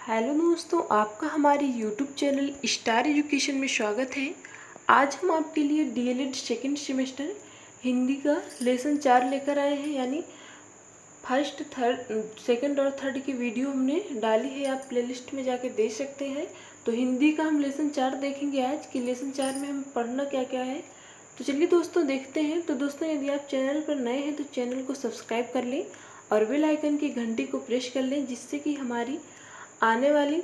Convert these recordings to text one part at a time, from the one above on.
Hello दोस्तों, आपका हमारे यूट्यूब चैनल स्टार एजुकेशन में स्वागत है। आज हम आपके लिए डीएलएड सेकेंड सेमेस्टर हिंदी का लेसन 4 लेकर आए हैं। यानी फर्स्ट सेकंड और थर्ड की वीडियो हमने डाली है, आप प्लेलिस्ट में जाके देख सकते हैं। तो हिंदी का हम लेसन 4 देखेंगे आज कि लेसन 4 में हम पढ़ना क्या क्या है। तो चलिए दोस्तों देखते हैं। तो दोस्तों यदि आप चैनल पर नए हैं तो चैनल को सब्सक्राइब कर लें और बेल आइकन की घंटी को प्रेस कर लें, जिससे कि हमारी आने वाली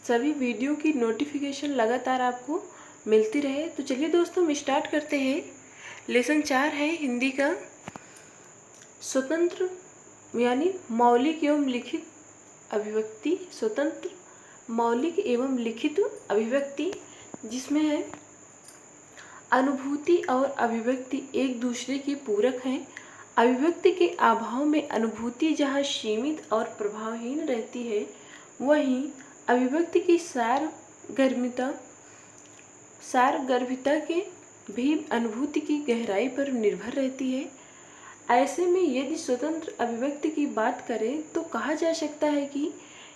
सभी वीडियो की नोटिफिकेशन लगातार आपको मिलती रहे। तो चलिए दोस्तों हम स्टार्ट करते हैं। लेसन 4 है हिंदी का स्वतंत्र यानी मौलिक एवं लिखित अभिव्यक्ति। स्वतंत्र मौलिक एवं लिखित अभिव्यक्ति, जिसमें है अनुभूति और अभिव्यक्ति एक दूसरे के पूरक हैं। अभिव्यक्ति के अभाव में अनुभूति जहाँ सीमित और प्रभावहीन रहती है, वहीं अभिव्यक्ति की सारगर्भिता के भी अनुभूति की गहराई पर निर्भर रहती है। ऐसे में यदि स्वतंत्र अभिव्यक्ति की बात करें तो कहा जा सकता है कि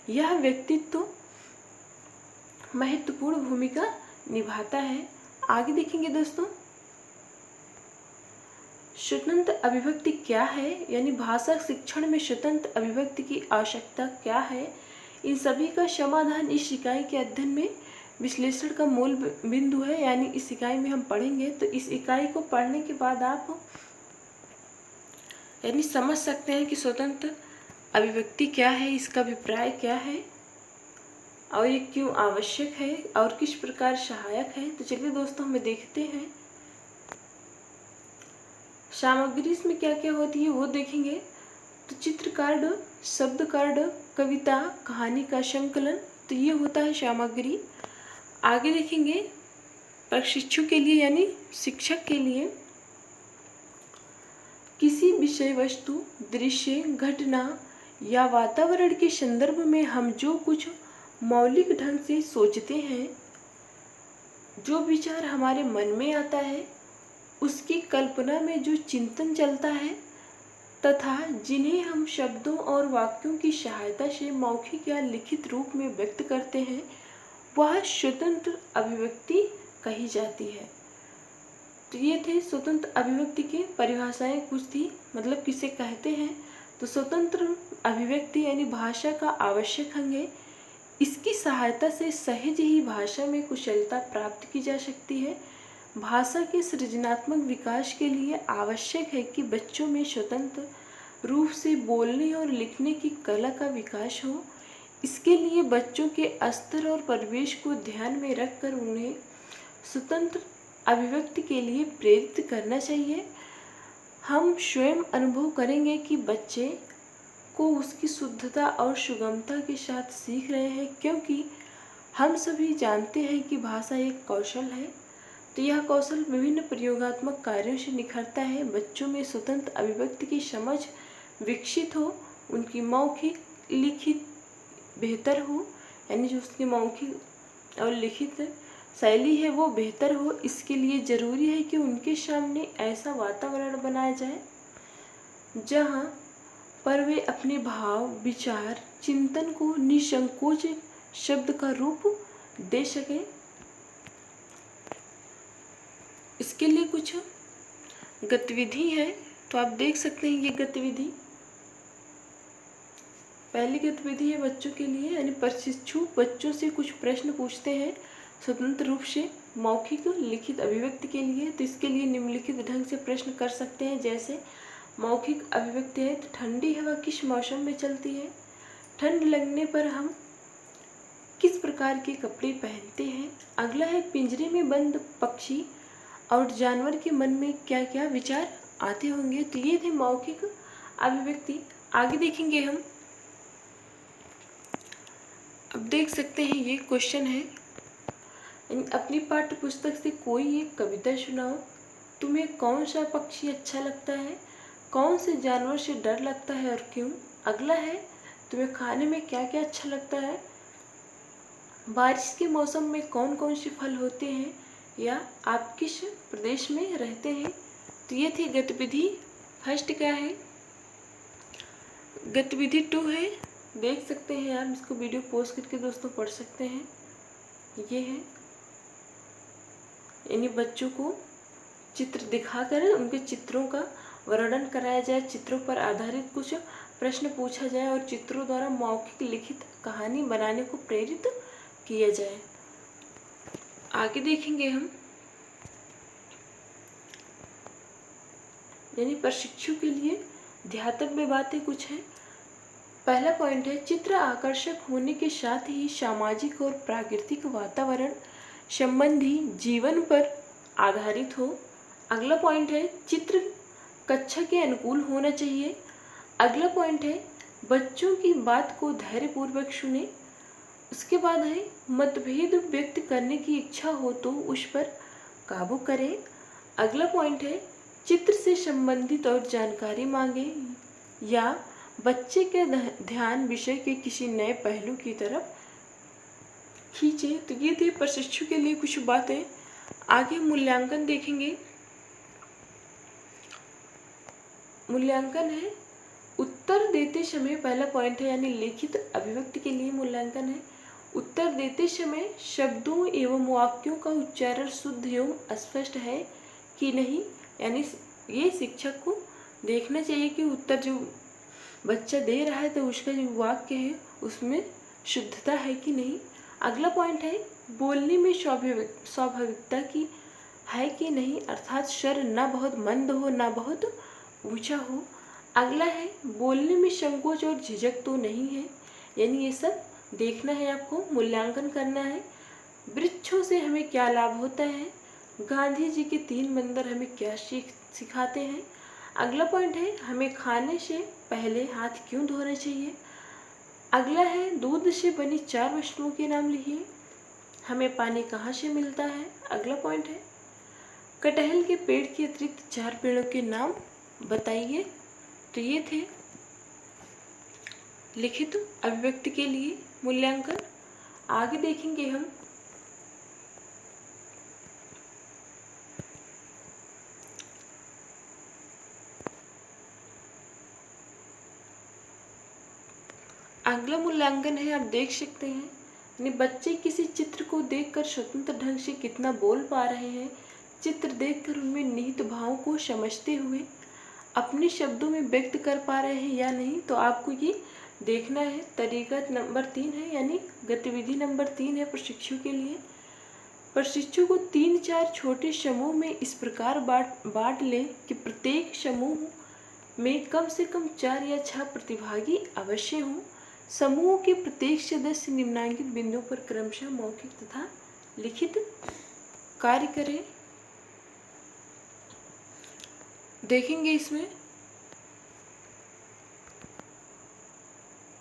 यह व्यक्तित्व महत्वपूर्ण भूमिका निभाता है। आगे देखेंगे दोस्तों, स्वतंत्र अभिव्यक्ति क्या है, यानी भाषा शिक्षण में स्वतंत्र अभिव्यक्ति की आवश्यकता क्या है। इन सभी का समाधान इस इकाई के अध्ययन में विश्लेषण का मूल बिंदु है। यानी इस इकाई में हम पढ़ेंगे। तो इस इकाई को पढ़ने के बाद आप यानी समझ सकते हैं कि स्वतंत्र अभिव्यक्ति क्या है, इसका अभिप्राय क्या है और ये क्यों आवश्यक है और किस प्रकार सहायक है। तो चलिए दोस्तों हमें देखते हैं। सामग्री इसमें क्या क्या होती है वो देखेंगे। तो चित्र कार्ड, शब्द कार्ड, कविता, कहानी का संकलन, तो ये होता है सामग्री। आगे देखेंगे प्रशिक्षु के लिए यानी शिक्षक के लिए किसी विषय वस्तु, दृश्य, घटना या वातावरण के संदर्भ में हम जो कुछ मौलिक ढंग से सोचते हैं, जो विचार हमारे मन में आता है, उसकी कल्पना में जो चिंतन चलता है तथा जिन्हें हम शब्दों और वाक्यों की सहायता से मौखिक या लिखित रूप में व्यक्त करते हैं, वह स्वतंत्र अभिव्यक्ति कही जाती है। तो ये थे स्वतंत्र अभिव्यक्ति की परिभाषाएं कुछ थी, मतलब किसे कहते हैं। तो स्वतंत्र अभिव्यक्ति यानी भाषा का आवश्यक अंग है। इसकी सहायता से सहज ही भाषा में कुशलता प्राप्त की जा सकती है। भाषा के सृजनात्मक विकास के लिए आवश्यक है कि बच्चों में स्वतंत्र रूप से बोलने और लिखने की कला का विकास हो। इसके लिए बच्चों के स्तर और परिवेश को ध्यान में रखकर उन्हें स्वतंत्र अभिव्यक्ति के लिए प्रेरित करना चाहिए। हम स्वयं अनुभव करेंगे कि बच्चे को उसकी शुद्धता और सुगमता के साथ सीख रहे हैं, क्योंकि हम सभी जानते हैं कि भाषा एक कौशल है। तो यह कौशल विभिन्न प्रयोगात्मक कार्यों से निखरता है। बच्चों में स्वतंत्र अभिव्यक्ति की समझ विकसित हो, उनकी मौखिक लिखित बेहतर हो, यानी जो उसकी मौखिक और लिखित शैली है वो बेहतर हो। इसके लिए ज़रूरी है कि उनके सामने ऐसा वातावरण बनाया जाए जहाँ पर वे अपने भाव, विचार, चिंतन को निसंकोच शब्द का रूप दे सकें। इसके लिए कुछ गतिविधि है, तो आप देख सकते हैं ये गतिविधि। पहली गतिविधि है बच्चों के लिए, यानी प्रशिक्षु बच्चों से कुछ प्रश्न पूछते हैं स्वतंत्र रूप से मौखिक लिखित अभिव्यक्ति के लिए। तो इसके लिए निम्नलिखित ढंग से प्रश्न कर सकते हैं। जैसे मौखिक अभिव्यक्ति है, तो ठंडी हवा किस मौसम में चलती है? ठंड लगने पर हम किस प्रकार के कपड़े पहनते हैं? अगला है पिंजरे में बंद पक्षी और जानवर के मन में क्या क्या विचार आते होंगे। तो ये थे मौखिक अभिव्यक्ति। आगे देखेंगे हम। अब देख सकते हैं ये क्वेश्चन है, अपनी पाठ्य पुस्तक से कोई एक कविता सुनाओ। तुम्हें कौन सा पक्षी अच्छा लगता है? कौन से जानवर से डर लगता है और क्यों? अगला है तुम्हें खाने में क्या क्या अच्छा लगता है? बारिश के मौसम में कौन कौन से फल होते हैं, या आप किस प्रदेश में रहते हैं? तो ये थी गतिविधि फर्स्ट। क्या है? गतिविधि 2 है देख सकते हैं आप, इसको वीडियो पॉज करके दोस्तों पढ़ सकते हैं। ये है, यानी बच्चों को चित्र दिखाकर उनके चित्रों का वर्णन कराया जाए, चित्रों पर आधारित कुछ प्रश्न पूछा जाए और चित्रों द्वारा मौखिक लिखित कहानी बनाने को प्रेरित किया जाए। आगे देखेंगे हम, यानी प्रशिक्षु के लिए ध्यातव्य बातें कुछ हैं। पहला पॉइंट है, चित्र आकर्षक होने के साथ ही सामाजिक और प्राकृतिक वातावरण संबंधी जीवन पर आधारित हो। अगला पॉइंट है, चित्र कक्षा के अनुकूल होना चाहिए। अगला पॉइंट है, बच्चों की बात को धैर्यपूर्वक सुने। उसके बाद है, मतभेद व्यक्त करने की इच्छा हो तो उस पर काबू करें। अगला पॉइंट है, चित्र से संबंधित और जानकारी मांगे या बच्चे के ध्यान विषय के किसी नए पहलू की तरफ खींचे। तो ये थे प्रशिक्षु के लिए कुछ बातें। आगे मूल्यांकन देखेंगे। मूल्यांकन है, उत्तर देते समय, पहला पॉइंट है यानी लिखित अभिव्यक्ति के लिए मूल्यांकन है। उत्तर देते समय शब्दों एवं वाक्यों का उच्चारण शुद्ध एवं स्पष्ट है कि नहीं, यानी ये शिक्षक को देखना चाहिए कि उत्तर जो बच्चा दे रहा है तो उसका जो वाक्य है उसमें शुद्धता है कि नहीं। अगला पॉइंट है, बोलने में स्वाभाविकता की है कि नहीं, अर्थात स्वर ना बहुत मंद हो ना बहुत ऊंचा हो। अगला है, बोलने में संकोच और झिझक तो नहीं है, यानी ये सब देखना है आपको, मूल्यांकन करना है। वृक्षों से हमें क्या लाभ होता है, गांधी जी के 3 मंदिर हमें क्या सिखाते हैं। अगला पॉइंट है, हमें खाने से पहले हाथ क्यों धोने चाहिए। अगला है, दूध से बनी 4 वस्तुओं के नाम लिखिए। हमें पानी कहाँ से मिलता है। अगला पॉइंट है, कटहल के पेड़ के अतिरिक्त 4 पेड़ों के नाम बताइए। तो ये थे लिखित अभिव्यक्ति के लिए मूल्यांकन। आगे देखेंगे हम अगला मूल्यांकन है, आप देख सकते हैं, यानी बच्चे किसी चित्र को देखकर स्वतंत्र ढंग से कितना बोल पा रहे हैं, चित्र देखकर उनमें निहित भाव को समझते हुए अपने शब्दों में व्यक्त कर पा रहे हैं या नहीं, तो आपको ये देखना है। तरीका नंबर 3 है, यानी गतिविधि नंबर 3 है प्रशिक्षु के लिए। प्रशिक्षु को 3-4 छोटे समूह में इस प्रकार बांट लें कि प्रत्येक समूह में कम से कम 4 या 6 प्रतिभागी अवश्य हों। समूह के प्रत्येक सदस्य निम्नलिखित बिंदुओं पर क्रमशः मौखिक तथा लिखित कार्य करें। देखेंगे इसमें,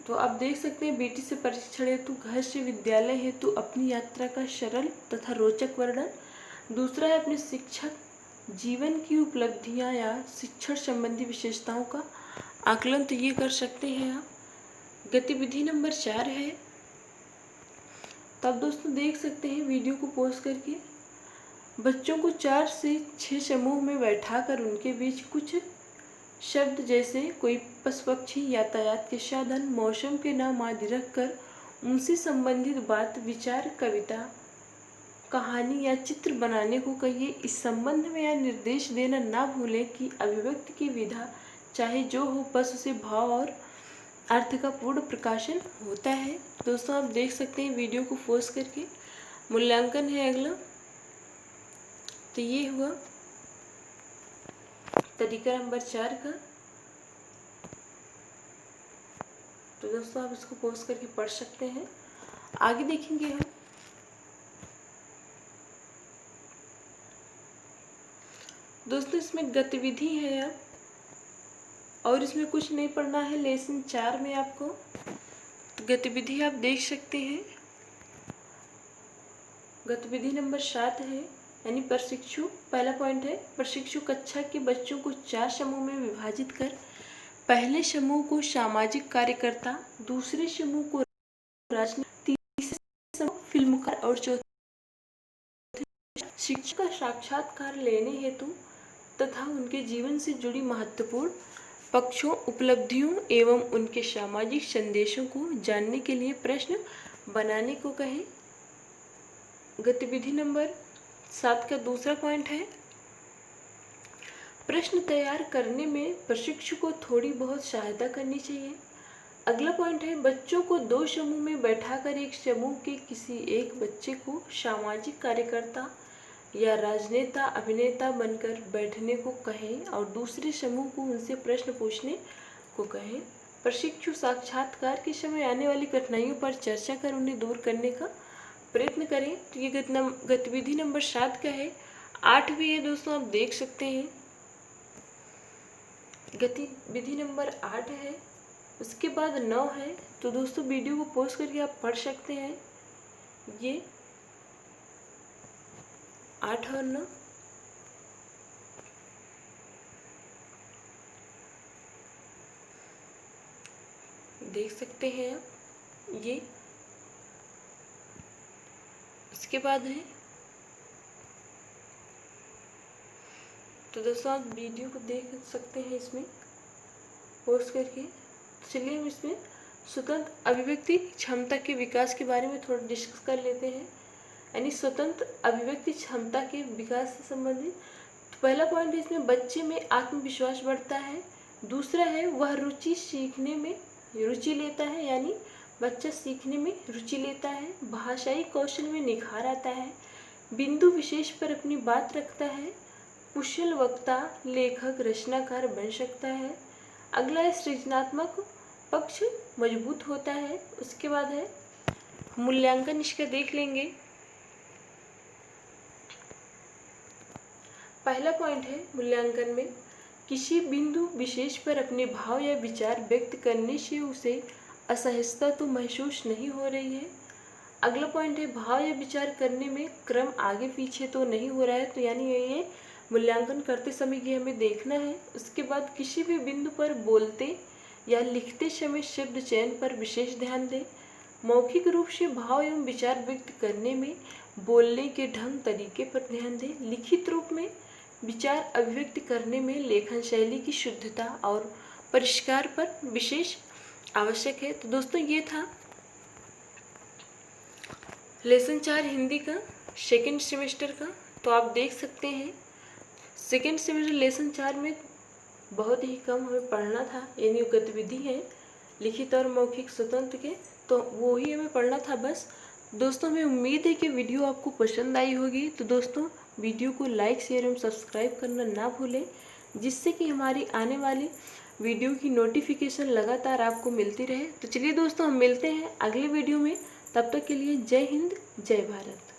तो आप देख सकते हैं, बेटी से परीक्षण हेतु घर से विद्यालय हेतु अपनी यात्रा का सरल तथा रोचक वर्णन। दूसरा है, अपने शिक्षक जीवन की उपलब्धियां या शिक्षण संबंधी विशेषताओं का आकलन, तो ये कर सकते हैं आप। गतिविधि नंबर 4 है, तब दोस्तों देख सकते हैं वीडियो को पॉज करके, बच्चों को 4 से 6 समूह में बैठाकर उनके बीच कुछ शब्द जैसे कोई पशु पक्षी, यातायात के साधन, मौसम के नाम आदि रखकर उनसे संबंधित बात, विचार, कविता, कहानी या चित्र बनाने को कहिए। इस संबंध में यह निर्देश देना ना भूलें कि अभिव्यक्ति की विधा चाहे जो हो, बस उसे भाव और अर्थ का पूर्ण प्रकाशन होता है। दोस्तों आप देख सकते हैं वीडियो को पॉज करके। मूल्यांकन है अगला, तो ये हुआ तरीका नंबर 4 का। तो दोस्तों आप इसको पॉज करके पढ़ सकते हैं। आगे देखेंगे हम, दोस्तों इसमें गतिविधि है आप, और इसमें कुछ नहीं पढ़ना है। लेसन 4 में आपको गतिविधि आप देख सकते हैं, गतिविधि नंबर 7 है, यानी प्रशिक्षु। पहला पॉइंट है, प्रशिक्षु कक्षा के बच्चों को 4 समूह में विभाजित कर पहले समूह को सामाजिक कार्यकर्ता, दूसरे समूह को राजनीति, तीसरे समूह फिल्मकार और चौथे शिक्षक का साक्षात्कार लेने हेतु तथा उनके जीवन से जुड़ी महत्वपूर्ण पक्षों, उपलब्धियों एवं उनके सामाजिक संदेशों को जानने के लिए प्रश्न बनाने को कहें। गतिविधि नंबर 7 का दूसरा पॉइंट है, प्रश्न तैयार करने में प्रशिक्षु को थोड़ी बहुत सहायता करनी चाहिए। अगला पॉइंट है, बच्चों को 2 समूह में बैठाकर एक समूह के किसी एक बच्चे को सामाजिक कार्यकर्ता या राजनेता अभिनेता बनकर बैठने को कहें और दूसरे समूह को उनसे प्रश्न पूछने को कहें। प्रशिक्षु साक्षात्कार के समय आने वाली कठिनाइयों पर चर्चा कर उन्हें दूर करने का प्रयत्न करें। तो ये गतिविधि नंबर 7 का है। 8 भी है दोस्तों, आप देख सकते हैं। गतिविधि नंबर 8 है, उसके बाद 9 है। तो दोस्तों वीडियो को पॉज करके आप पढ़ सकते हैं। ये 8 और 9 देख सकते हैं आप। ये इसके बाद है। तो दोस्तों आप वीडियो को देख सकते हैं इसमें पॉज करके। चलिए हम इसमें स्वतंत्र अभिव्यक्ति क्षमता के विकास के बारे में थोड़ा डिस्कस कर लेते हैं, यानी स्वतंत्र अभिव्यक्ति क्षमता के विकास से संबंधित। तो पहला पॉइंट है इसमें, बच्चे में आत्मविश्वास बढ़ता है। दूसरा है, वह रुचि सीखने में रुचि लेता है, यानी बच्चा सीखने में रुचि लेता है। भाषाई कौशल में निखार आता है। बिंदु विशेष पर अपनी बात रखता है। कुशल वक्ता, लेखक, रचनाकार बन सकता है। अगला है, सृजनात्मक पक्ष मजबूत होता है। उसके बाद है मूल्यांकन, इसका देख लेंगे। पहला पॉइंट है मूल्यांकन में, किसी बिंदु विशेष पर अपने भाव या विचार व्यक्त करने से उसे असहजता तो महसूस नहीं हो रही है। अगला पॉइंट है, भाव या विचार करने में क्रम आगे पीछे तो नहीं हो रहा है, तो यानी ये मूल्यांकन करते समय ये हमें देखना है। उसके बाद, किसी भी बिंदु पर बोलते या लिखते समय शब्द चयन पर विशेष ध्यान दें। मौखिक रूप से भाव एवं विचार व्यक्त करने में बोलने के ढंग तरीके पर ध्यान दें। लिखित रूप में विचार अभिव्यक्त करने में लेखन शैली की शुद्धता और परिष्कार पर विशेष आवश्यक है। तो दोस्तों ये था लेसन 4 हिंदी का सेकेंड सेमेस्टर का। तो आप देख सकते हैं सेकेंड सेमेस्टर लेसन 4 में बहुत ही कम हमें पढ़ना था, यानी गतिविधि है लिखित और मौखिक स्वतंत्र के, तो वो ही हमें पढ़ना था बस। दोस्तों हमें उम्मीद है कि वीडियो आपको पसंद आई होगी। तो दोस्तों वीडियो को लाइक, शेयर एवं सब्सक्राइब करना ना भूलें, जिससे कि हमारी आने वाली वीडियो की नोटिफिकेशन लगातार आपको मिलती रहे। तो चलिए दोस्तों हम मिलते हैं अगले वीडियो में, तब तक के लिए जय हिंद, जय भारत।